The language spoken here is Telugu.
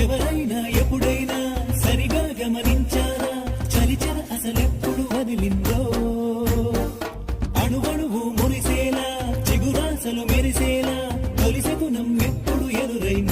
ఎవరైనా ఎప్పుడైనా సరిగా గమనించారా చలిచర అసలెప్పుడు వదిలిందో అణువణువు మురిసేలా చిగురాసలు మెరిసేలా తొలిసెగుణం ఎప్పుడు ఎదురైందో